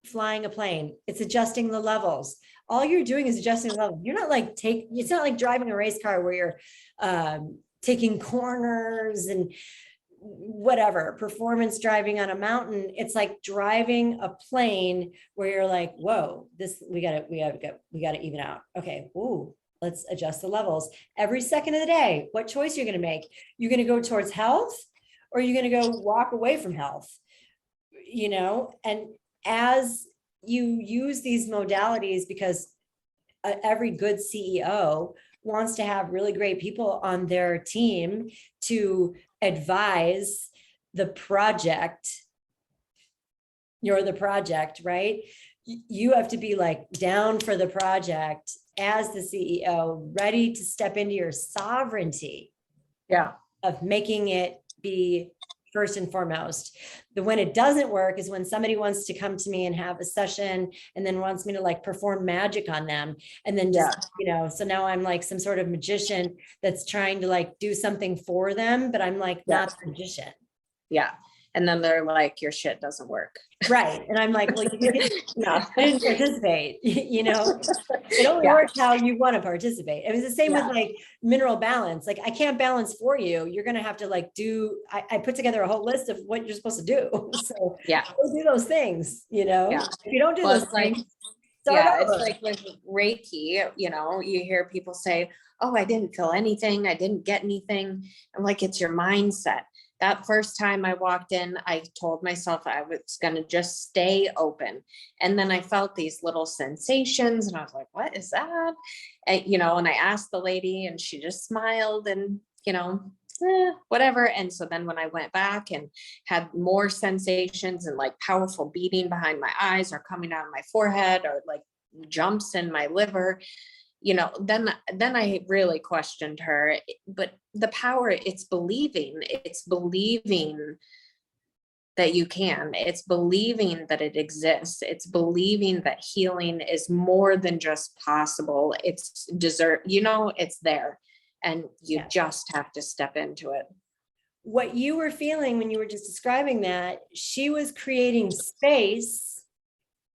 flying a plane. It's adjusting the levels. All you're doing is adjusting the level. You're not like it's not like driving a race car where you're taking corners and whatever, performance driving on a mountain. It's like driving a plane where you're like, whoa, we gotta even out. Okay, ooh, let's adjust the levels. Every second of the day, what choice you're gonna make? You're gonna go towards health, or you're gonna go walk away from health, and as you use these modalities, because every good CEO wants to have really great people on their team to advise the project. You're the project, right? You have to be like down for the project as the CEO, ready to step into your sovereignty. Yeah. Of making it be first and foremost. When it doesn't work is when somebody wants to come to me and have a session and then wants me to like perform magic on them. And then just, so now I'm like some sort of magician that's trying to like do something for them, but I'm like not a magician. Yeah. And then they're like, your shit doesn't work. Right. And I'm like, well, you didn't participate, it only works how you want to participate. It was the same with like mineral balance. Like, I can't balance for you. You're going to have to like I put together a whole list of what you're supposed to do. So go do those things, If you don't do those things, it's like with Reiki, you hear people say, oh, I didn't feel anything. I didn't get anything. I'm like, it's your mindset. That first time I walked in, I told myself I was going to just stay open. And then I felt these little sensations and I was like, what is that? And, and I asked the lady and she just smiled and, whatever. And so then when I went back and had more sensations and like powerful beating behind my eyes or coming out of my forehead or like jumps in my liver, then I really questioned her. But the power, it's believing that you can, it's believing that it exists. It's believing that healing is more than just possible. It's it's there and you just have to step into it. What you were feeling when you were just describing that, she was creating space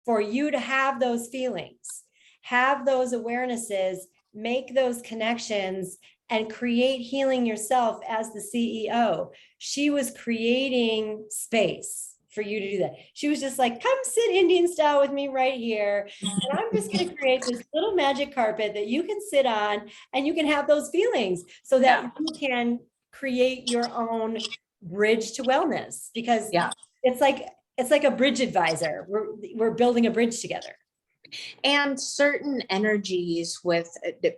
for you to have those feelings, have those awarenesses, make those connections, and create healing yourself as the CEO. She was creating space for you to do that. She was just like, come sit Indian style with me right here. And I'm just going to create this little magic carpet that you can sit on and you can have those feelings so that you can create your own bridge to wellness, because it's like a bridge advisor. We're building a bridge together. And certain energies with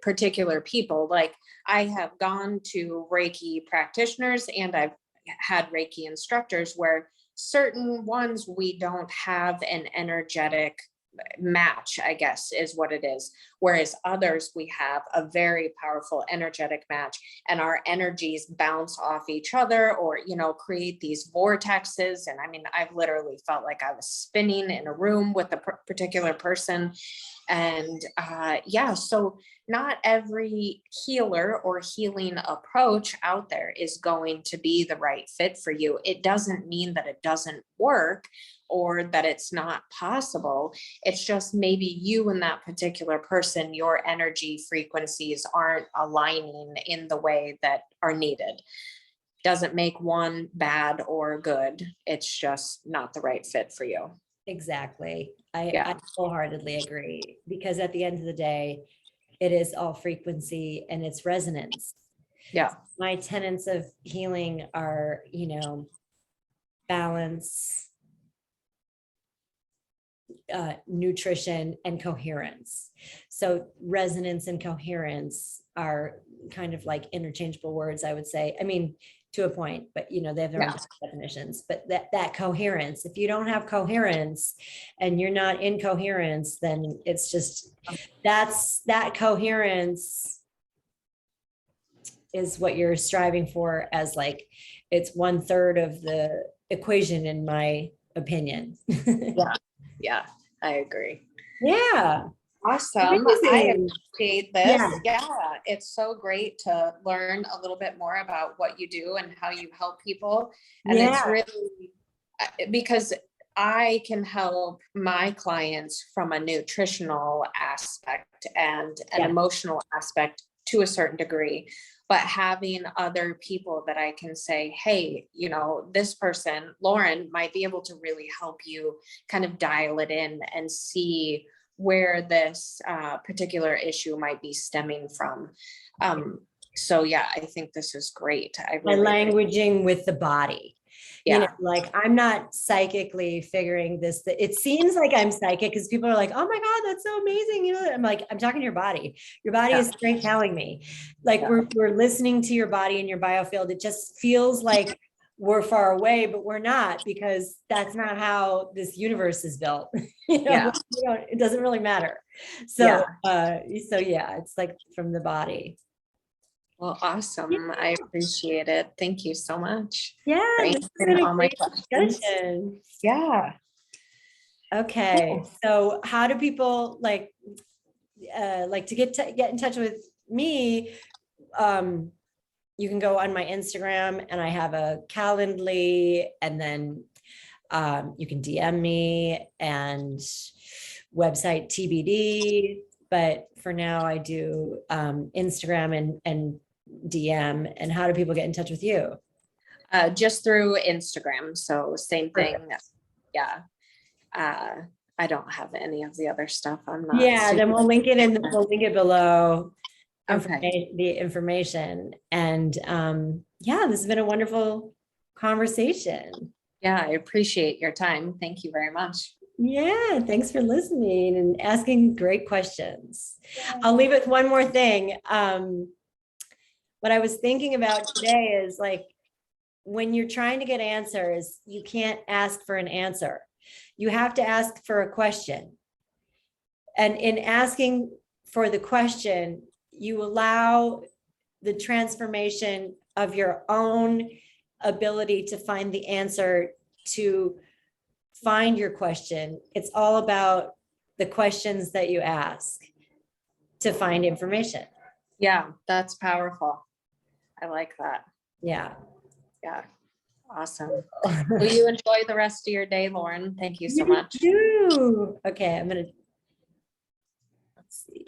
particular people, like I have gone to Reiki practitioners and I've had Reiki instructors where certain ones we don't have an energetic match, I guess is what it is. Whereas others, we have a very powerful energetic match and our energies bounce off each other or, create these vortexes. And I mean, I've literally felt like I was spinning in a room with a particular person. And so not every healer or healing approach out there is going to be the right fit for you. It doesn't mean that it doesn't work or that it's not possible. It's just maybe you and that particular person, your energy frequencies aren't aligning in the way that are needed. Doesn't make one bad or good. It's just not the right fit for you. Exactly. I wholeheartedly agree, because at the end of the day, it is all frequency and it's resonance. Yeah. My tenets of healing are, balance, nutrition, and coherence. So resonance and coherence are kind of like interchangeable words, I would say. I mean, to a point, but they have their own definitions. But that coherence, if you don't have coherence and you're not in coherence, then it's just that coherence is what you're striving for, as like it's 1/3 of the equation, in my opinion. Yeah, I agree. Yeah. Awesome. I appreciate this. Yeah, it's so great to learn a little bit more about what you do and how you help people. And it's really because I can help my clients from a nutritional aspect and an Yeah. emotional aspect to a certain degree, but having other people that I can say, hey, you know, this person, Lauren, might be able to really help you kind of dial it in and see where this particular issue might be stemming from. So yeah, I think this is great. My languaging with the body. You know, like I'm not psychically figuring this. It seems like I'm psychic because people are like, oh my God, that's so amazing. You know, I'm like, I'm talking to your body. Your body is straight telling me. Like we're listening to your body and your biofield. It just feels like we're far away, but we're not, because that's not how this universe is built. You know, it doesn't really matter. So yeah, it's like from the body. Well, awesome. I appreciate it. Thank you so much. Yeah, this has been a great discussion. Yeah. Okay. Cool. So how do people like to get in touch with me? You can go on my Instagram and I have a Calendly, and then you can DM me, and website TBD. But for now I do Instagram and DM. And how do people get in touch with you? Just through Instagram. So same thing. Yeah. I don't have any of the other stuff. I'm not. Yeah, then we'll link it in. We'll link it below. Okay. The information. And yeah, this has been a wonderful conversation. Yeah, I appreciate your time. Thank you very much. Yeah, thanks for listening and asking great questions. Yeah. I'll leave it with one more thing. What I was thinking about today is like, when you're trying to get answers, you can't ask for an answer. You have to ask for a question. And in asking for the question, you allow the transformation of your own ability to find the answer, to find your question. It's all about the questions that you ask to find information. Yeah, that's powerful. I like that. Yeah. Yeah. Awesome. Will you enjoy the rest of your day, Lauren? Thank you so much. You too. Okay, let's see.